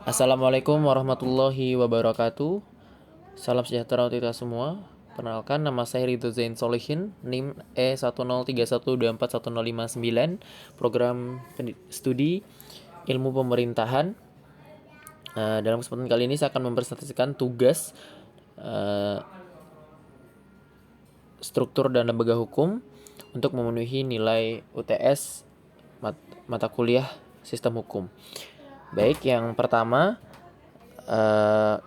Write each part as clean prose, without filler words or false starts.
Assalamualaikum warahmatullahi wabarakatuh. Salam sejahtera untuk kita semua. Perkenalkan, nama saya Ridho Zain Solihin, NIM E103124159, program studi ilmu pemerintahan. Dalam kesempatan kali ini saya akan mempresentasikan tugas struktur dan lembaga hukum untuk memenuhi nilai UTS mata kuliah sistem hukum. Baik, yang pertama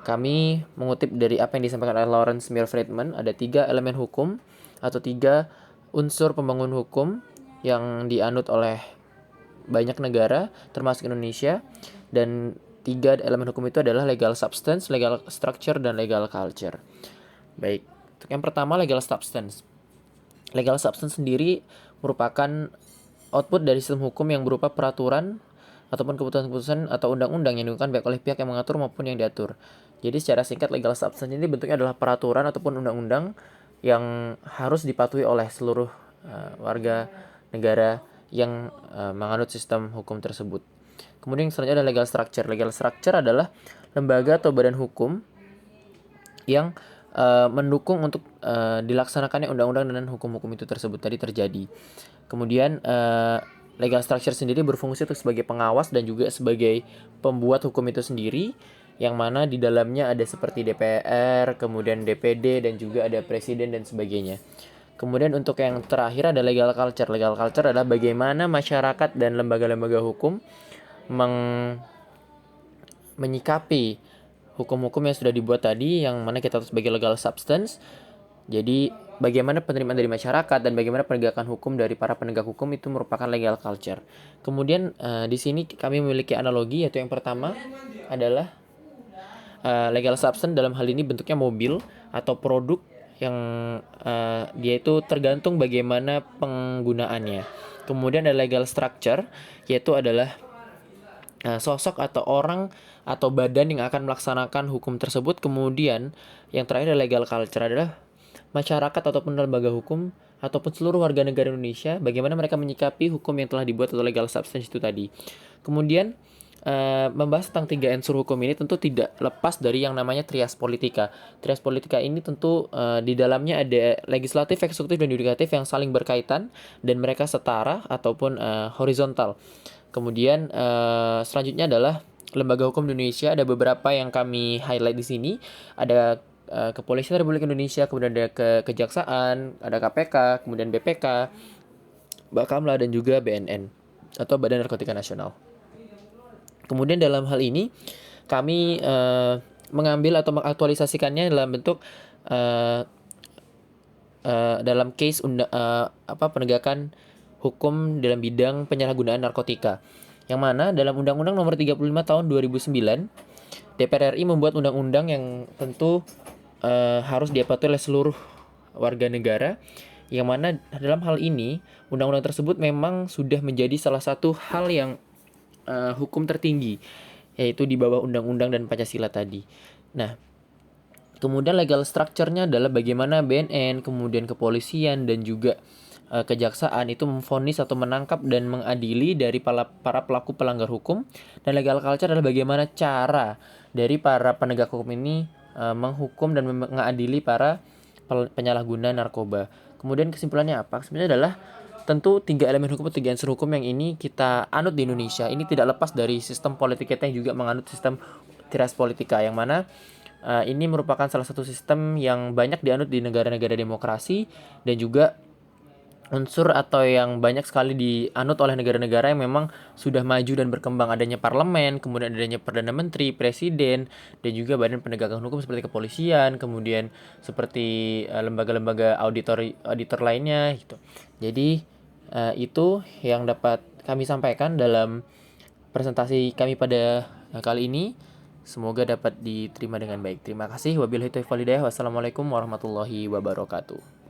kami mengutip dari apa yang disampaikan oleh Lawrence Meir Friedman. Ada 3 elemen hukum atau 3 unsur pembangun hukum yang dianut oleh banyak negara termasuk Indonesia, dan 3 elemen hukum itu adalah legal substance, legal structure, dan legal culture. Baik, untuk yang pertama, legal substance. Legal substance sendiri merupakan output dari sistem hukum yang berupa peraturan ataupun keputusan-keputusan atau undang-undang yang dilakukan baik oleh pihak yang mengatur maupun yang diatur. Jadi secara singkat, legal substance ini bentuknya adalah peraturan ataupun undang-undang yang harus dipatuhi oleh seluruh warga negara yang menganut sistem hukum tersebut. Kemudian yang selanjutnya adalah legal structure. Legal structure adalah lembaga atau badan hukum yang mendukung untuk dilaksanakannya undang-undang dan hukum-hukum itu tersebut tadi terjadi. Kemudian legal structure sendiri berfungsi untuk sebagai pengawas dan juga sebagai pembuat hukum itu sendiri, yang mana di dalamnya ada seperti DPR, kemudian DPD, dan juga ada presiden dan sebagainya. Kemudian untuk yang terakhir ada legal culture. Legal culture adalah bagaimana masyarakat dan lembaga-lembaga hukum menyikapi hukum-hukum yang sudah dibuat tadi, yang mana kita tahu sebagai legal substance. Jadi bagaimana penerimaan dari masyarakat dan bagaimana penegakan hukum dari para penegak hukum itu merupakan legal culture. Kemudian di sini kami memiliki analogi, yaitu yang pertama adalah legal substance dalam hal ini bentuknya mobil atau produk yang dia itu tergantung bagaimana penggunaannya. Kemudian ada legal structure, yaitu adalah sosok atau orang atau badan yang akan melaksanakan hukum tersebut. Kemudian yang terakhir adalah legal culture, adalah masyarakat ataupun lembaga hukum ataupun seluruh warga negara Indonesia, bagaimana mereka menyikapi hukum yang telah dibuat atau legal substance itu tadi. Kemudian membahas tentang 3 unsur hukum ini tentu tidak lepas dari yang namanya trias politika. Trias politika ini tentu di dalamnya ada legislatif, eksekutif, dan yudikatif yang saling berkaitan dan mereka setara ataupun horizontal. Kemudian selanjutnya adalah lembaga hukum di Indonesia. Ada beberapa yang kami highlight di sini. Ada Kepolisian Republik Indonesia, kemudian ada Kejaksaan, ada KPK, kemudian BPK, Bakamla, dan juga BNN atau Badan Narkotika Nasional. Kemudian dalam hal ini kami mengambil atau mengaktualisasikannya dalam bentuk dalam case penegakan hukum dalam bidang penyalahgunaan narkotika, yang mana dalam Undang-Undang Nomor 35 Tahun 2009 DPR RI membuat undang-undang yang tentu harus dipatuhi oleh seluruh warga negara, yang mana dalam hal ini undang-undang tersebut memang sudah menjadi salah satu hal yang hukum tertinggi, yaitu di bawah undang-undang dan Pancasila tadi. Nah, kemudian legal structure-nya adalah bagaimana BNN, kemudian kepolisian, dan juga kejaksaan itu memvonis atau menangkap dan mengadili dari para pelaku pelanggar hukum. Dan legal culture adalah bagaimana cara dari para penegak hukum ini menghukum dan mengadili para penyalahguna narkoba. Kemudian kesimpulannya apa? Sebenarnya adalah tentu 3 elemen hukum atau 3 unsur hukum yang ini kita anut di Indonesia. Ini tidak lepas dari sistem politik kita yang juga menganut sistem trias politika, yang mana ini merupakan salah satu sistem yang banyak dianut di negara-negara demokrasi, dan juga unsur atau yang banyak sekali dianut oleh negara-negara yang memang sudah maju dan berkembang. Adanya parlemen, kemudian adanya perdana menteri, presiden, dan juga badan penegakan hukum seperti kepolisian, kemudian seperti lembaga-lembaga auditor lainnya gitu. Jadi itu yang dapat kami sampaikan dalam presentasi kami pada kali ini. Semoga dapat diterima dengan baik. Terima kasih. Wabillahi taufiq wal hidayah. Wassalamualaikum warahmatullahi wabarakatuh.